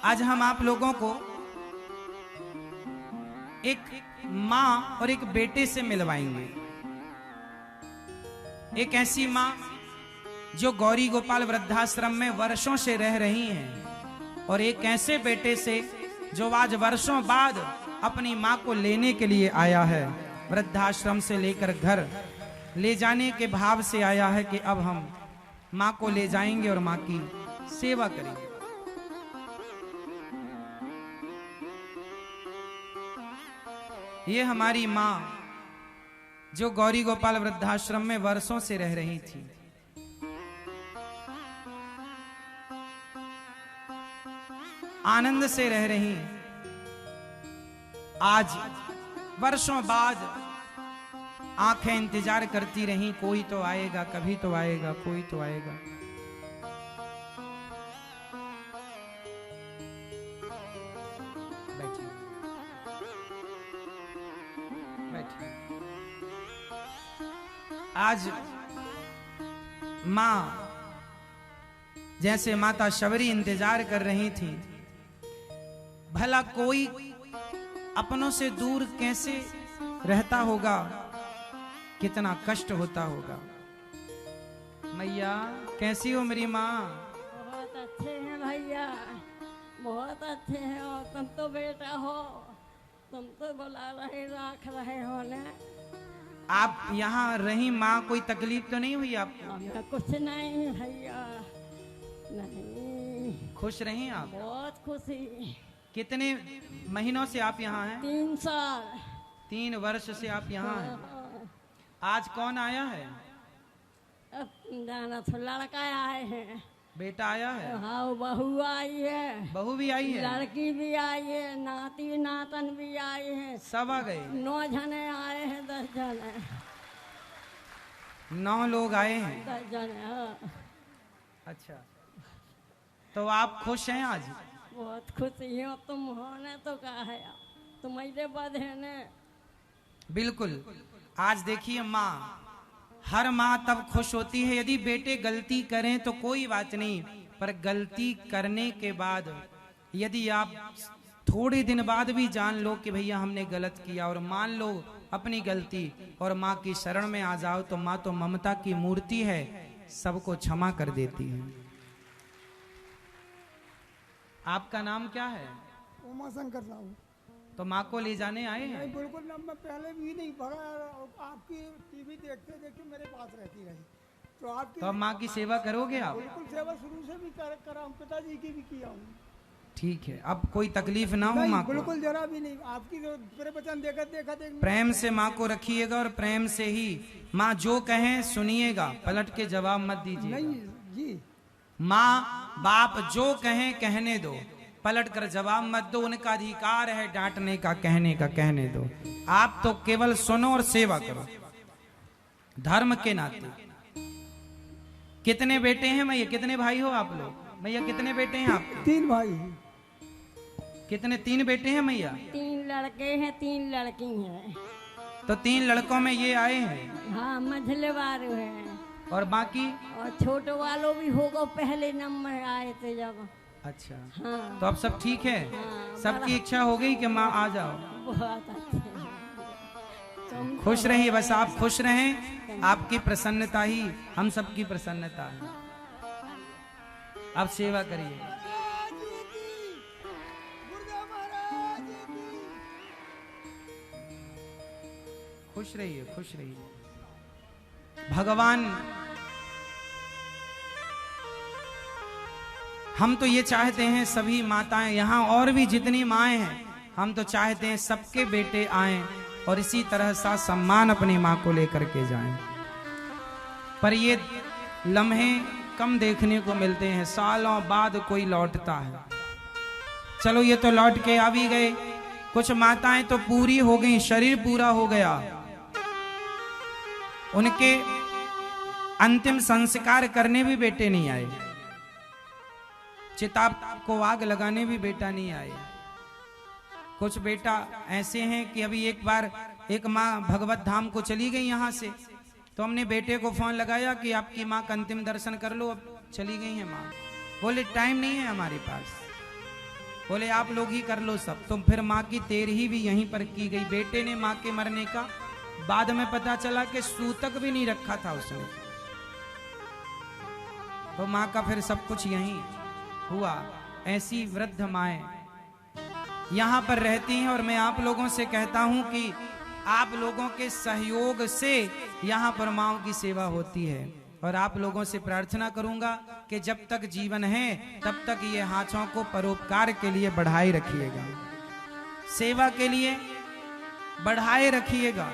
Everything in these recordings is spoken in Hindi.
आज हम आप लोगों को एक माँ और एक बेटे से मिलवाएंगे। एक ऐसी माँ जो गौरी गोपाल वृद्धाश्रम में वर्षों से रह रही हैं, और एक ऐसे बेटे से जो आज वर्षों बाद अपनी माँ को लेने के लिए आया है। वृद्धाश्रम से लेकर घर ले जाने के भाव से आया है कि अब हम माँ को ले जाएंगे और माँ की सेवा करेंगे। ये हमारी माँ जो गौरी गोपाल वृद्धाश्रम में वर्षों से रह रही थी। आनंद से रह रही, आज वर्षों बाद आंखें इंतजार करती रही, कोई तो आएगा, कभी तो आएगा, कोई तो आएगा। बैठिए बैठिए। आज मां जैसे माता शबरी इंतजार कर रही थी, भला कोई अपनों से दूर कैसे रहता होगा, कितना कष्ट होता होगा। मैया कैसी हो मेरी माँ? बहुत अच्छे हैं भैया, बहुत अच्छे हैं। और तुम तो बेटा हो, तुम तो बुला रहे, रख रहे हो ना। आप यहाँ रही माँ, कोई तकलीफ तो नहीं हुई आपको? हमें कुछ नहीं भैया, नहीं। खुश रही आप? बहुत खुशी। कितने महीनों से आप यहाँ हैं? 3 साल। 3 वर्ष से आप यहाँ हैं। आज कौन आया है? जाना तो लड़का आए हैं। बेटा आया है? हाँ, बहू आई है। बहू भी आई है? लड़की भी आई है, नाती नातन भी आए हैं। सब आ गए? 9 जने आए हैं, 10 जने। 9 लोग आए हैं? 10 जने। हाँ। अच्छा, तो आप खुश हैं आज? बहुत खुशी हो, तुम हो ने तो कहा है, तुम ऐसे बधे ने। बिल्कुल। आज देखिए माँ, हर माँ तब खुश होती है यदि बेटे गलती करें तो कोई बात नहीं, पर गलती करने के बाद यदि आप थोड़े दिन बाद भी जान लो कि भैया हमने गलत किया और मान लो अपनी गलती और माँ की शरण में आ जाओ, तो माँ तो ममता की मूर्ति है, सबको क्षमा कर देती है। आपका नाम क्या है? उमा शंकर साहू। तो माँ को ले जाने आए हैं? नहीं, बिल्कुल ना, मैं पहले भी नहीं भगा। आपकी टीवी देखते देखते मेरे पास रहती रही, तो आपकी तो अब माँ की सेवा करोगे आप? बिल्कुल सेवा शुरू से भी करा हूँ, पिताजी की भी किया हूँ। ठीक है, अब कोई तकलीफ ना हो माँ को। बिल्कुल जरा भी नहीं। आपकी जो प्रवचन देखा प्रेम से माँ को रखिएगा और प्रेम से ही माँ जो कहें सुनिएगा, पलट के जवाब मत दीजिए। नहीं जी, माँ बाप जो कहें कहने दो, पलट कर जवाब मत दो। उनका अधिकार है डांटने का, कहने का, कहने दो। आप तो केवल सुनो और सेवा करो धर्म के नाते। कितने बेटे हैं मैया? कितने भाई हो आप लोग? मैया कितने बेटे हैं आपके? 3 भाई हैं। कितने? 3 बेटे हैं मैया? 3 लड़के हैं, 3 लड़की हैं। तो 3 लड़कों में ये आए हैं? हाँ, मझले वाले हैं। और बाकी? और छोटे वालों भी होगा, पहले नंबर आए थे जब। अच्छा। हाँ। तो अब सब ठीक है? हाँ, सबकी इच्छा हो गई कि माँ आ जाओ? बहुत अच्छे हैं। तुम खुश रहिए, बस आप खुश रहें। आपकी प्रसन्नता ही हम सबकी प्रसन्नता है। आप सेवा करिए। खुश रहिए, खुश रहिए। भगवान, हम तो ये चाहते हैं सभी माताएं, यहाँ और भी जितनी माएं हैं, हम तो चाहते हैं सबके बेटे आएं और इसी तरह सा सम्मान अपनी माँ को लेकर के जाएं। पर ये लम्हे कम देखने को मिलते हैं, सालों बाद कोई लौटता है। चलो ये तो लौट के आ भी गए, कुछ माताएं तो पूरी हो गई, शरीर पूरा हो गया, उनके अंतिम संस्कार करने भी बेटे नहीं आए, चिता को आग लगाने भी बेटा नहीं आए। कुछ बेटा ऐसे हैं कि अभी एक बार एक माँ भगवत धाम को चली गई यहाँ से, तो हमने बेटे को फोन लगाया कि आपकी माँ का अंतिम दर्शन कर लो, अब चली गई है माँ। बोले टाइम नहीं है हमारे पास। बोले आप लोग ही कर लो सब। तो फिर माँ की तेरही भी यहीं पर की गई। बेटे ने माँ के मरने का बाद में पता चला कि सूतक भी नहीं रखा था उसने, तो माँ का फिर सब कुछ यहीं हुआ। ऐसी वृद्ध माएं यहां पर रहती हैं। और मैं आप लोगों से कहता हूं कि आप लोगों के सहयोग से यहां पर माँओं की सेवा होती है। और आप लोगों से प्रार्थना करूंगा कि जब तक जीवन है तब तक ये हाथों को परोपकार के लिए बढ़ाए रखिएगा, सेवा के लिए बढ़ाए रखिएगा।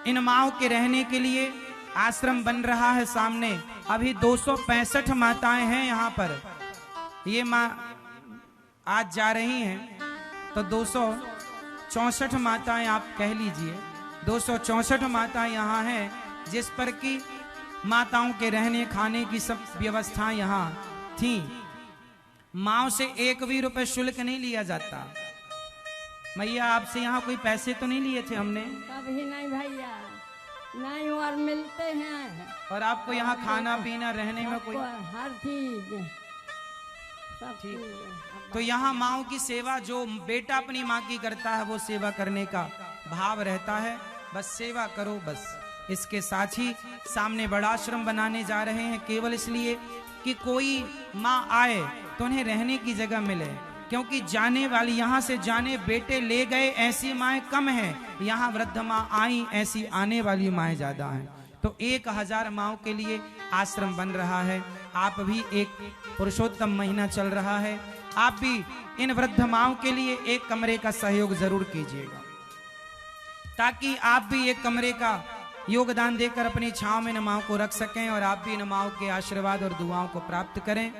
इन माँओं के रहने के लिए आश्रम बन रहा है सामने। अभी 265 माताएं हैं यहाँ पर। ये माँ आज जा रही हैं तो 264 माताएं आप कह लीजिए, 264 माताएं यहाँ हैं, जिस पर कि माताओं के रहने खाने की सब व्यवस्थाएं यहाँ थी। माँओं से 1 भी रुपए शुल्क नहीं लिया जाता। मैया आपसे यहाँ कोई पैसे तो नहीं लिए थे हमने? कभी नहीं भैया, नहीं और मिलते हैं। और आपको यहाँ खाना पीना रहने में कोई? हर चीज सब ठीक। चीज। तो यहाँ माँओं की सेवा जो बेटा अपनी माँ की करता है वो सेवा करने का भाव रहता है। बस सेवा करो बस। इसके साथ ही सामने बड़ा आश्रम बनाने जा रहे हैं, केवल इसलिए कि कोई माँ आए तो उन्हें रहने की जगह मिले। क्योंकि जाने वाली, यहाँ से जाने बेटे ले गए ऐसी माएँ कम हैं, यहाँ वृद्ध माँ आई ऐसी आने वाली माएँ ज्यादा हैं। तो 1000 माँओं के लिए आश्रम बन रहा है। आप भी, एक पुरुषोत्तम महीना चल रहा है, आप भी इन वृद्ध माँओं के लिए एक कमरे का सहयोग जरूर कीजिएगा, ताकि आप भी एक कमरे का योगदान देकर अपनी छांव में इन माँओं को रख सकें और आप भी इन माँओं के आशीर्वाद और दुआओं को प्राप्त करें।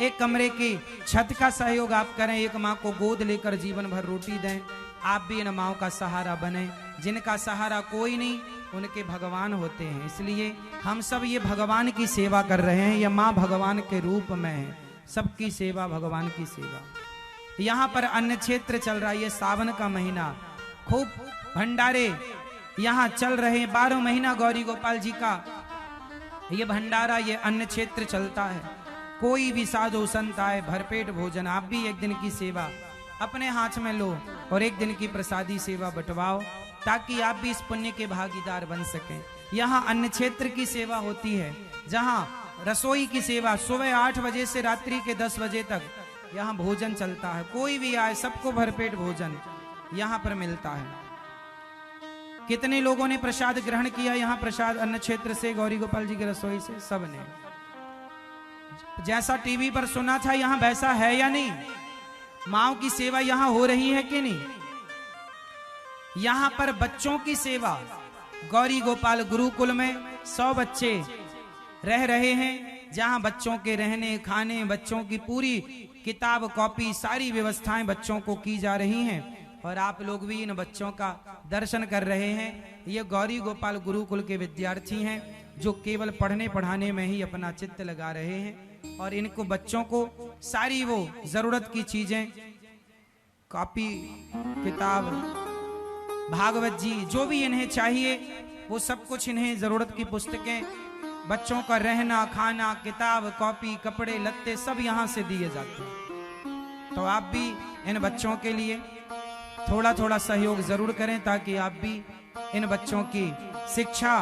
एक कमरे की छत का सहयोग आप करें, एक माँ को गोद लेकर जीवन भर रोटी दें। आप भी इन माँओं का सहारा बने। जिनका सहारा कोई नहीं, उनके भगवान होते हैं। इसलिए हम सब ये भगवान की सेवा कर रहे हैं। यह माँ भगवान के रूप में है। सबकी सेवा भगवान की सेवा। यहाँ पर अन्न क्षेत्र चल रहा है। ये सावन का महीना, खूब भंडारे यहाँ चल रहे हैं। 12 महीना गौरी गोपाल जी का ये भंडारा, ये अन्न क्षेत्र चलता है। कोई भी साधु संत आए, भरपेट भोजन। आप भी एक दिन की सेवा अपने हाथ में लो और एक दिन की प्रसादी सेवा बंटवाओ, ताकि आप भी इस पुण्य के भागीदार बन सकें। यहाँ अन्न क्षेत्र की सेवा होती है, जहाँ रसोई की सेवा सुबह 8 बजे से रात्रि के 10 बजे तक यहाँ भोजन चलता है। कोई भी आए, सबको भरपेट भोजन यहाँ पर मिलता है। कितने लोगों ने प्रसाद ग्रहण किया यहाँ प्रसाद अन्न क्षेत्र से, गौरी गोपाल जी की रसोई से? सबने। जैसा टीवी पर सुना था यहाँ वैसा है या नहीं? माँओं की सेवा यहाँ हो रही है कि नहीं? यहाँ पर बच्चों की सेवा, गौरी गोपाल गुरुकुल में 100 बच्चे रह रहे हैं, जहाँ बच्चों के रहने खाने, बच्चों की पूरी किताब कॉपी सारी व्यवस्थाएं बच्चों को की जा रही हैं। और आप लोग भी इन बच्चों का दर्शन कर रहे हैं। ये गौरी गोपाल गुरुकुल के विद्यार्थी हैं, जो केवल पढ़ने पढ़ाने में ही अपना चित्त लगा रहे हैं। और इनको बच्चों को सारी वो जरूरत की चीजें, कॉपी किताब, भागवत जी, जो भी इन्हें चाहिए वो सब कुछ, इन्हें जरूरत की पुस्तकें, बच्चों का रहना खाना, किताब कॉपी कपड़े लत्ते सब यहाँ से दिए जाते हैं। तो आप भी इन बच्चों के लिए थोड़ा थोड़ा सहयोग जरूर करें, ताकि आप भी इन बच्चों की शिक्षा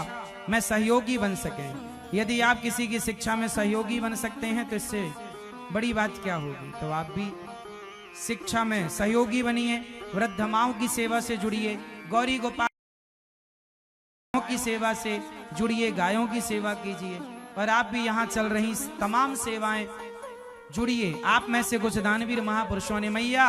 में सहयोगी बन सकें। यदि आप किसी की शिक्षा में सहयोगी बन सकते हैं तो इससे बड़ी बात क्या होगी। तो आप भी शिक्षा में सहयोगी बनिए, वृद्ध माँओं की सेवा से जुड़िए, गौरी गोपाल की सेवा से जुड़िए, गायों की सेवा कीजिए। और आप भी यहाँ चल रही तमाम सेवाएं जुड़िए। आप में से कुछ दानवीर महापुरुषों ने, मैया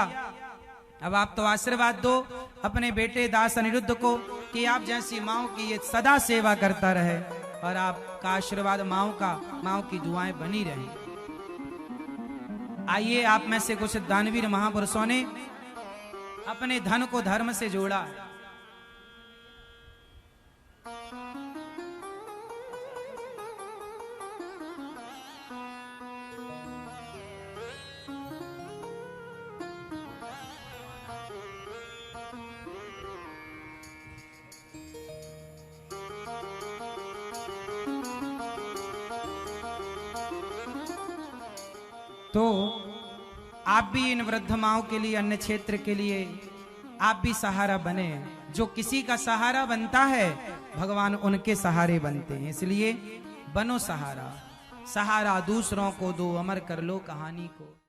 अब आप तो आशीर्वाद दो अपने बेटे दास अनिरुद्ध को कि आप जैसी माँओं की ये सदा सेवा करता रहे, और आपका आशीर्वाद माँओं की दुआएं बनी रहे। आइए, आप में से कुछ दानवीर महापुरुषों ने अपने धन को धर्म से जोड़ा। तो आप भी इन वृद्ध माओं के लिए, अन्य क्षेत्र के लिए आप भी सहारा बने। जो किसी का सहारा बनता है भगवान उनके सहारे बनते हैं। इसलिए बनो सहारा, सहारा दूसरों को दो, अमर कर लो कहानी को।